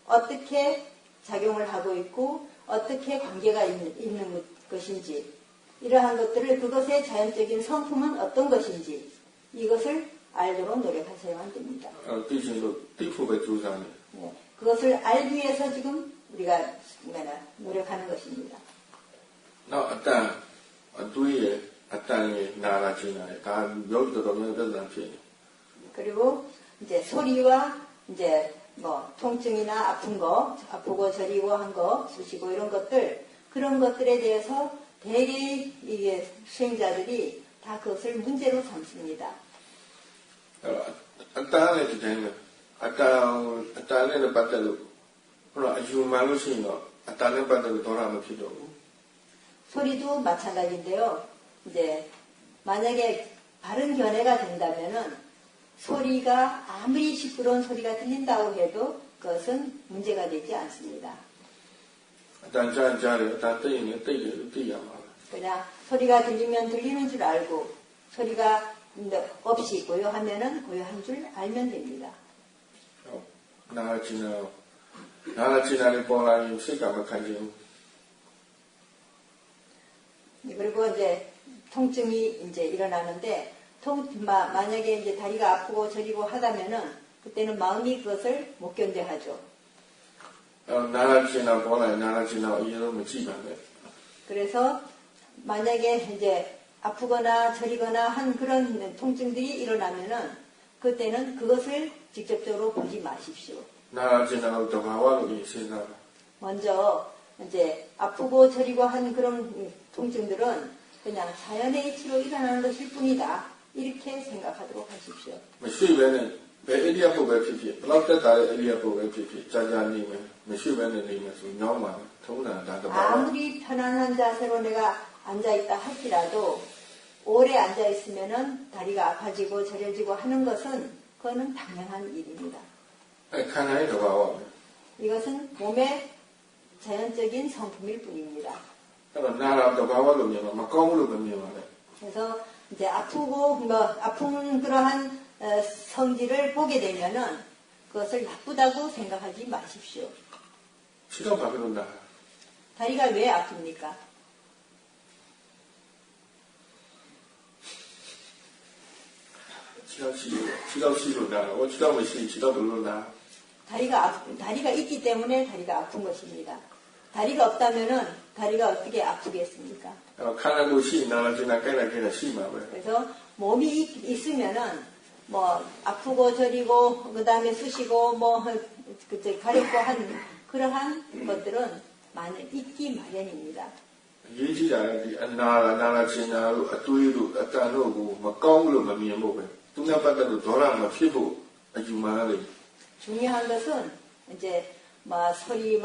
어떻게 작용을 하고 있고 어떻게 관계가 있는 것인지 이러한 것들을 그것의 자연적인 성품은 어떤 것인지 이것을 알도록 노력하셔야만 됩니다. သိရှင်လို့သိဖို့ပဲကြိုးစားနေ 네, 그것을 알기 위해서 지금 우리가 노력하는 것입니다. နောက်အတန်အတွေးရဲ့အတန်ရဲ့နာလာခြင်းရဲ့ဒါယောဂီတော်တော်များများပြဿနာဖြစ်နေ 그리고 이제 소리와 이제 뭐 통증이나 아픈 거, 아프고 저리고 한 거, 쑤시고 이런 것들 그런 것들에 대해서 대개 이게 수행자들이 다 그것을 문제로 삼습니다. အတန်နဲ့ဒီတိုင်းပဲအတန်နဲ့ပတ်သက်လို့ဟိုအယူမှန်လို့ရှိရင်တော့အတန်နဲ့ပတ်သက်လို့ဒေါသမဖြစ်တော့ဘူး 소리도 마찬가지인데요. 이제 만약에 바른 견해가 된다면은 소리가 아무리 시끄러운 소리가 들린다고 해도 그것은 문제가 되지 않습니다. အတန်ကြားရင်ကြားတယ်အတန်သိရင်လည်းသိတယ်လို့သိရမှာပဲ 그냥 소리가 들리면 들리는 줄 알고 소리가 없이 고요하면은 고요한 줄 알면 됩니다. 나라지나를ပေါ်လာရင်စိတ်ကမခံခြင်း 그리고 이제 통증이 이제 일어나는데 만약에 이제 다리가 아프고 저리고 하다면은 그때는 마음이 그것을 못 견뎌하죠. 나라지나ပေါ်လာရင်나라지나 이해로မကြည့်ပါနဲ့ 그래서 만약에 이제 아프거나 저리거나 한 그런 통증들이 일어나면은 그때는 그것을 직접적으로 보지 마십시오. 나라지나로 더가와로 생각. 먼저 이제 아프고 저리고 한 그런 통증들은 그냥 자연의 이치로 일어나는 것일 뿐이다. 이렇게 생각하도록 하십시오. မရှိဘဲနဲ့ဘယ် ဘလောက်တက်တာတဲ့ မရှိဘဲနဲ့နေမယ်ဆိုညောင်းမှာထုံးတာဒါတော့ 아무리 편안한 자세로 내가 앉아있다 할지라도 오래 앉아있으면은 다리가 아파지고 저려지고 하는 것은 그거는 당연한 일입니다. 칸나의 더가와. 이것은 몸의 자연적인 성품일 뿐입니다. 나라 더가와로 미만 막강으로 미만해. 그래서 이제 아프고 아픈 그러한 성질을 보게 되면은 그것을 나쁘다고 생각하지 마십시오. 시간 바뀌는다. 다리가 왜 아픕니까? 지갑시로 나가고 지갑으로 나. 다리가 있기 때문에 다리가 아픈 것입니다. 다리가 없다면은 다리가 어떻게 아프겠습니까? 칸나고시 나라지나 깨나깨나 심하고. 그래서 몸이 있으면은 뭐 아프고 저리고 그다음에 쑤시고 뭐 그때 가렵고 한 그러한 것들은 있기 마련입니다. 예지자는 나라지나로 아뚜이로 아따노고 막강으로 미면보고. 뚱나빠따로 돌아만 피부 아주마를. 중요한 것은 이제 뭐 소리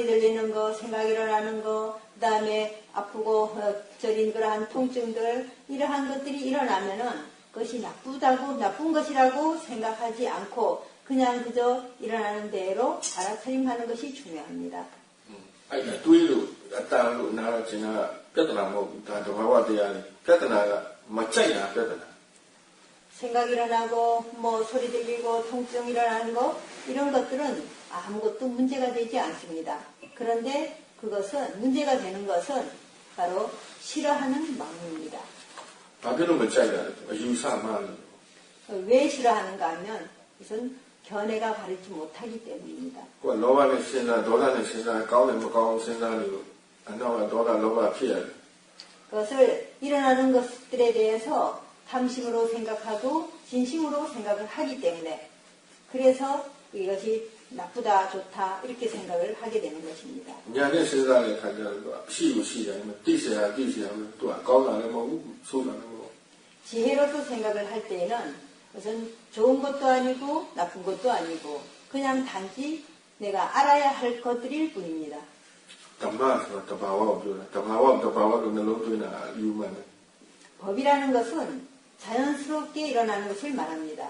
들리는 거, 생각 일어나는 거, 그다음에 아프고 저린 그러한 통증들 이러한 것들이 일어나면은 그것이 나쁜 것이라고 생각하지 않고 그냥 그저 일어나는 대로 알아차림하는 것이 중요합니다. 아니, 두이로 아따로 나라지나 뼈다나 뭐 다 더가와 돼야 뼈다나가 맞자야 뼈다나. 생각 일어나고 뭐 소리 들리고 통증 일어나는 거 이런 것들은 아무것도 문제가 되지 않습니다. 그런데 그것은 문제가 되는 것은 바로 싫어하는 마음입니다. 왜 싫어하는가 하면 이것은 견해가 바르지 못하기 때문입니다. 그것을 일어나는 것들에 대해서 탐심으로 생각하고 진심으로 생각을 하기 때문에 그래서 이것이 나쁘다 좋다 이렇게 생각을 하게 되는 것입니다. 지혜로서 생각을 할 때에는 그것은 좋은 것도 아니고 나쁜 것도 아니고 그냥 단지 내가 알아야 할 것들일 뿐입니다. 법이라는 것은 자연스럽게 일어나는 것을 말합니다.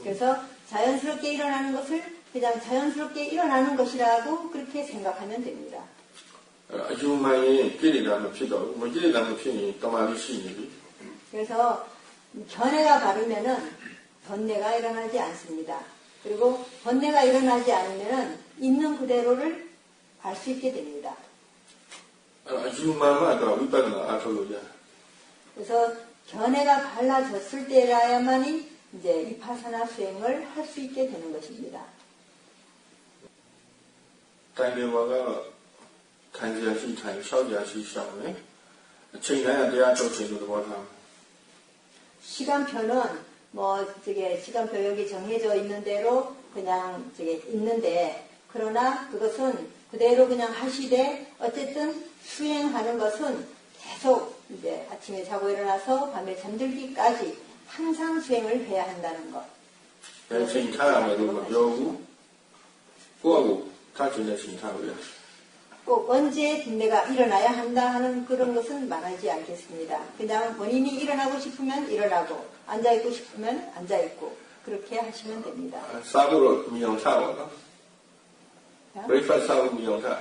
그래서 자연스럽게 일어나는 것을 그냥 자연스럽게 일어나는 것이라고 그렇게 생각하면 됩니다. အယူမှန်ရင်ကိလေသာမဖြစ်တော့ဘူးမကိလေသာမဖြစ်ရင်တမာတိရှိနေပြီ 그래서 견해가 바르면은 번뇌가 일어나지 않습니다. 그리고 번뇌가 일어나지 않으면은 있는 그대로를 알 수 있게 됩니다. အယူမှန်မှတော့ဝိပဿနာအားထုတ်လို့ရတယ် 그래서 견해가 발라졌을 때라야만이 이제 위파사나 수행을 할 수 있게 되는 것입니다. တိုင်တယ်ဘောကခံကြရရှိထိုင်လျှောက်ကြရှိရှောင်းတယ်အချိန်တိုင်းတရားထုတ်ခြင်းလို့သဘောထား 시간표는 뭐 저게 시간표 여기 정해져 있는 대로 그냥 저게 있는데 그러나 그것은 그대로 그냥 하시되 어쨌든 수행하는 것은 계속 이제 아침에 자고 일어나서 밤에 잠들기까지 항상 수행을 해야 한다는 것. ဘယ်ချိန်ထားရမယ်လို့မပြောဘူးကိုယ့်အကိုထားခြင်းနဲ့ချိန်ထားလို့ရတယ် 꼭 언제 내가 일어나야 한다 하는 그런 것은 말하지 않겠습니다. 그냥 본인이 일어나고 싶으면 일어나고 앉아있고 싶으면 앉아있고 그렇게 하시면 됩니다. စားဖို့တော့မြင်အောင်ထားပါတော့ breakfast စားဖို့မြင်အောင်ထား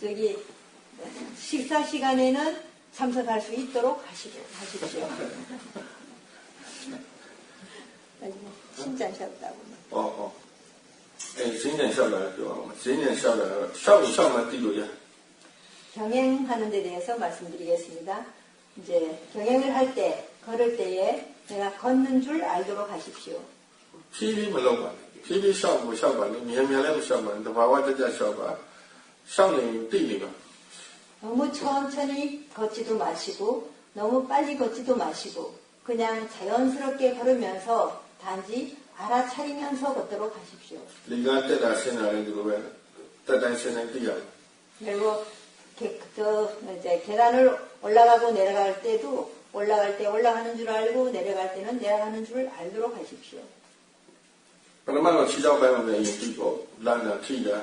저기 식사 시간에는 참석할 수 있도록 하십시오. 신장셨다고. ဈဉ္ဉံလျှောက်လာပြောအောင်ဈဉ္ဉံလျှောက်လာတော့လျှောက်ရင်လျှောက်မှသိလို့ရ 경행하는 데 대해서 말씀드리겠습니다. 이제 경행을 할 때, 걸을 때에 내가 걷는 줄 알도록 하십시오. ဖြည်းဖြည်းမလုပ်ပါနဲ့ဖြည်းဖြည်းလျှောက်ကိုလျှောက်ပါနဲ့မြန်မြန်လည်းမလျှောက်ပါနဲ့တဘာဝတကြလျှောက်ပါလျှောက်နေသိနေပါ 너무 천천히 걷지도 마시고 너무 빨리 걷지도 마시고 그냥 자연스럽게 걸으면서 단지 알아차리면서 걷도록 하십시오. လေကတက်တာဆင်းတာလည်းဒီလိုပဲတက်တိုင်းဆင်းတိုင်းသိရမယ် 그리고 이제 계단을 올라가고 내려갈 때도 올라갈 때 올라가는 줄 알고 내려갈 때는 내려가는 줄 알도록 하십시오. ပထမတော့ခြေထောက်ပိုင်းမှာပဲအရင်ပြီးပေါ့လမ်းတာထိတာ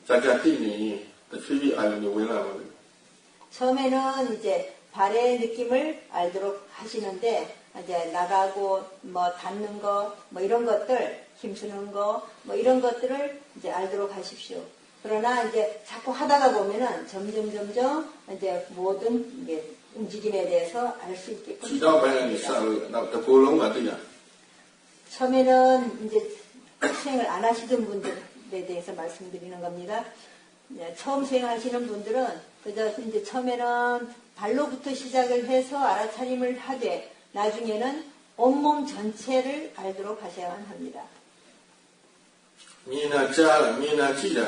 ကြာသိနေရင်တဖြည်းဖြည်းအာရုံတွေဝင်လာပါလိမ့် 처음에는 이제 발의 느낌을 알도록 하시는데 이제 나가고 뭐 닿는 거 뭐 이런 것들 힘쓰는 거 뭐 이런 것들을 이제 알도록 하십시오. 그러나 이제 자꾸 하다가 보면은 점점 이제 모든 이게 움직임에 대해서 알 수 있게끔 ခြေထောက်ပိုင်းကနေစလို့နောက်တစ်ကိုယ်လုံးကသိရ 처음에는 이제 수행을 안 하시던 분들에 대해서 말씀드리는 겁니다. 처음 수행하시는 분들은 그저 이제 처음에는 발로부터 시작을 해서 알아차림을 하되 나중에는 온몸 전체를 알도록 하셔야만 합니다. မြင်တာကြားတာမြင်တာကြည့်တာ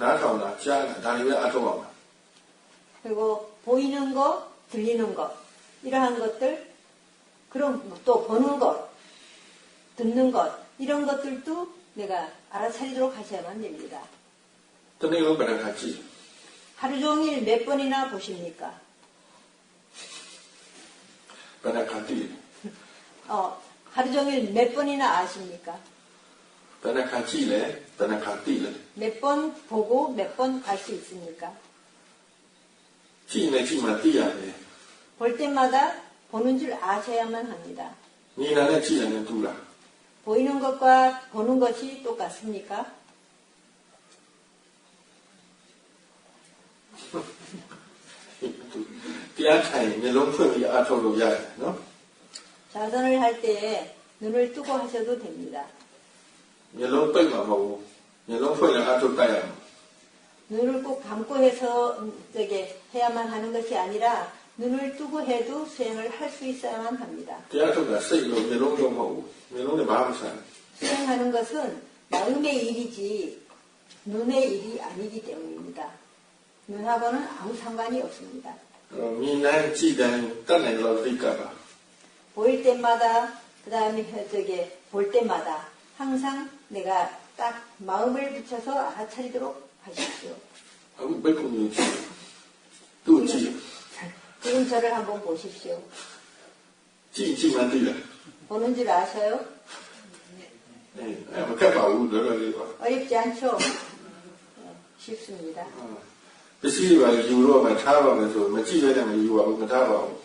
နားထောင်တာကြားတာဒါတွေပဲအထောက်အောင် 그리고 보이는 거, 들리는 거 이러한 것들 그럼 또 보는 것, 듣는 것 이런 것들도 내가 알아차리도록 하셔야만 됩니다. တနေ့လုံးဘယ်နှခါကြည့် 하루 종일 몇 번이나 보십니까? ဘယ်နှခါသိ 하루 종일 몇 번이나 아십니까? ဘယ်နှခါကြည့်လဲဘယ်နှခါသိလဲ 몇 번 보고 몇 번 알 수 있습니까? ကြည့်နေကြည့်မှသိရတယ် 볼 때마다 보는 줄 아셔야만 합니다. မြင်တာနဲ့ကြည့်တယ်နဲ့တူလား 보이는 것과 보는 것이 똑같습니까? တရားထိုင်မျက်လုံးဖွင့်ပြီးအထောက်လို့ရတယ်နော် 자선을 할 때에 눈을 뜨고 하셔도 됩니다. မျက်လုံးပိတ်မှာမဟုတ်ဘူးမျက်လုံးဖွင့်ရင်အထောက်တိုက်ရမယ် 눈을 꼭 감고 해서 저게 해야만 하는 것이 아니라 눈을 뜨고 해도 수행을 할 수 있어야만 합니다. တရားထုတ်တာစိတ်လို့မျက်လုံးတော့မဟုတ်ဘူးမျက်လုံးနဲ့ဘာမှမဆိုင် 수행하는 것은 마음의 일이지 눈의 일이 아니기 때문입니다. 눈하고는 아무 상관이 없습니다. မြင်တိုင်းကြည့်တိုင်းတတ်နိုင်လို့သိကပ်ပါ 보일 때마다 그 다음에 저게 볼 때마다 항상 내가 딱 마음을 붙여서 알아차리도록 하십시오. အခုဘိက္ခုမျိုးကြည့်သူ့ကြည့် 지금 저를 한번 보십시오. ကြည့်မှသိတယ် 보는 줄 아셔요? မကပ်ပါဘူးလောလောလေးပါ 어렵지 않죠? 쉽습니다. ပစ္စည်းတွေယူတော့မှထားပါမယ်ဆိုမကြည့်ရတဲ့မယူပါဘူးမထားပါဘူး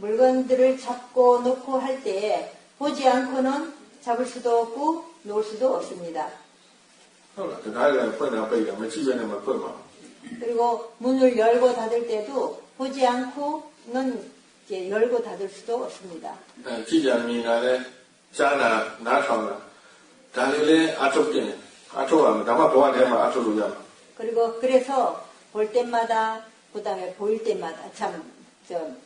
물건들을 잡고 놓고 할 때에 보지 않고는 잡을 수도 없고 놓을 수도 없습니다. ဟုတ်လားတကားလည်းဖွင့်တာပိတ်တာမကြည့်ဘဲနဲ့မဖွင့်ပါဘူး 그리고 문을 열고 닫을 때도 보지 않고는 이제 열고 닫을 수도 없습니다. ကြည့်ကြမြင်တာလည်းကြားတာနားထောင်တာဒါလေးလည်းအထုတ်တင်အထုတ်ရမယ်ဒါမှဘဝထဲမှာအထုတ်လို့ရမှာ 그리고 그래서 볼 때마다 그다음에 보일 때마다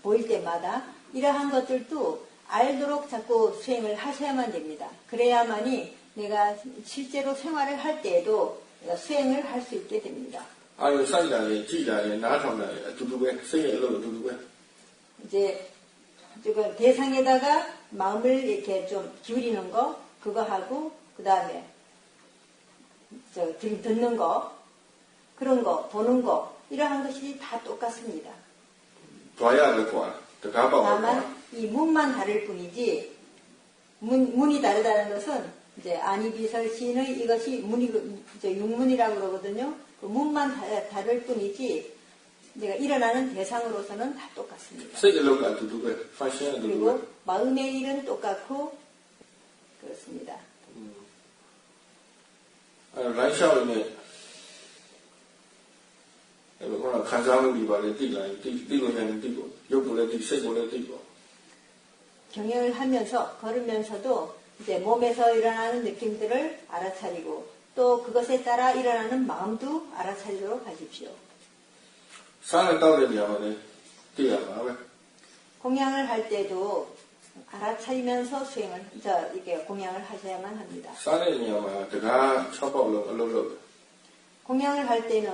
보일 때마다 이러한 것들도 알도록 자꾸 수행을 하셔야만 됩니다. 그래야만이 내가 실제로 생활을 할 때에도 내가 수행을 할 수 있게 됩니다. အာယုစိုက်တာလည်းကြည့်တာလည်းနားထောင်တာလည်းအတူတူပဲစိတ်ရဲ့အလုပ်အတူတူပဲ 이제 지금 대상에다가 마음을 이렇게 좀 기울이는 거 그거 하고 그다음에 듣는 거 그런 거 보는 거 이러한 것이 다 똑같습니다. တွားရတယ်ကွာတကားပေါက်ပါကွာ 다만 이 문만 다를 뿐이지 문이 다르다는 것은 이제 아니비설신의 이것이 문이 이제 육문이라고 그러거든요. 그 문만 다를 뿐이지 내가 일어나는 대상으로서는 다 똑같습니다. စိတ်အလုပ်ကအတူတူပဲ function အတူတူပဲ 그리고 마음의 일은 똑같고 그렇습니다. အဲလိုင်းလျှောက်နေအဲ့လိုကခံစားမှုတွေပါလေသိလာရင်သိလို့ရတယ်သိဖို့ရုပ်ကိုလည်းသိစိတ်ကိုလည်းသိဖို့ 경영을 하면서 걸으면서도 이제 몸에서 일어나는 느낌들을 알아차리고 또 그것에 따라 일어나는 마음도 알아차리도록 하십시오. စားနဲ့တောက်တဲ့နေရာမှာလည်းသိရပါပဲ 공양을 할 때도 알아차리면서 수행을 이게 공양을 하셔야만 합니다. စားတဲ့နေရာမှာတကား6ပေါက်လုံးအလုပ်လုပ်တယ် 공양을 할 때는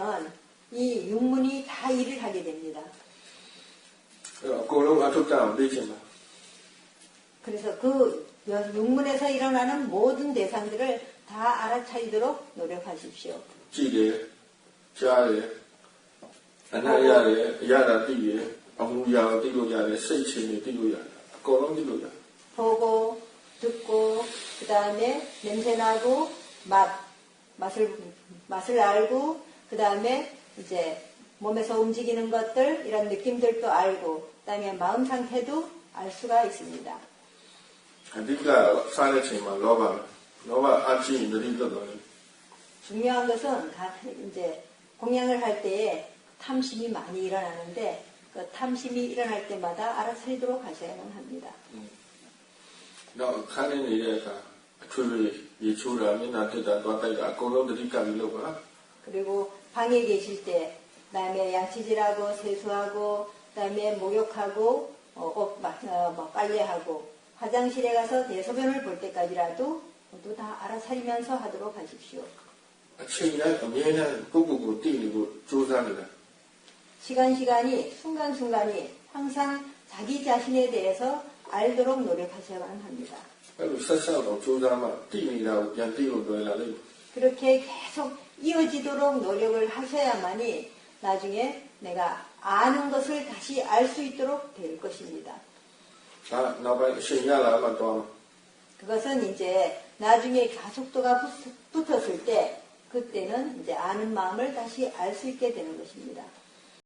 이 육문이 다 일을 하게 됩니다. အဲ့တော့အကုန်လုံးအထုတ်တတ်အောင်သိချင်ပါ 그래서 그 육문에서 일어나는 모든 대상들을 다 알아차리도록 노력하십시오. ကြည့်တယ်ကြားတယ်အနာရတယ်အရတာသိတယ်အမှုရာကိုသိလို့ရတယ်စိတ်ချင်းတွေသိလို့ရတယ်အကုန်လုံးသိလို့ရတယ် 보고 듣고 그 다음에 냄새나고 맛을 알고 그 다음에 이제 몸에서 움직이는 것들 이런 느낌들도 알고 그 다음에 마음 상태도 알 수가 있습니다. အဓိကစားတဲ့ချိန်မှာလောဘအကြည့်ရင်တတိလွတ်သွားတယ် 중요한 것은 이제 공양을 할 때에 탐심이 많이 일어나는데 그 탐심이 일어날 때마다 알아차리도록 하셔야만 합니다. တော့ခန်းနေနေတဲ့အခါအထွေထွေရေချိုးတာမျက်နှာတက်တာသွားတိုက်တာအကုန်လုံးတတိကပ်ပြီးလုပ်ပါ 그리고 방에 계실 때 그다음에 양치질하고 세수하고 그다음에 목욕하고 빨래하고 화장실에 가서 대소변을 볼 때까지라도 모두 다 알아차리면서 하도록 하십시오. အချိန်တိုင်းအမြဲတမ်းကိုယ့်ကိုယ်ကိုတည်နေဖို့ကြိုးစားနေတာ 시간이 순간순간이 항상 자기 자신에 대해서 알도록 노력하셔야만 합니다. အဲ့လိုဆက်ဆက်တော့ကြိုးစားမှတည်နေတာကိုပြန်တည်လို့တွေ့လာလိမ့်မယ် 그렇게 계속 이어지도록 노력을 하셔야만이 나중에 내가 아는 것을 다시 알 수 있도록 될 것입니다. ဒါနောက်ပိုင်းအချိန်ရလာမှတော့ 그것은 이제 나중에 가속도가 붙었을 때 그때는 이제 아는 마음을 다시 알 수 있게 되는 것입니다.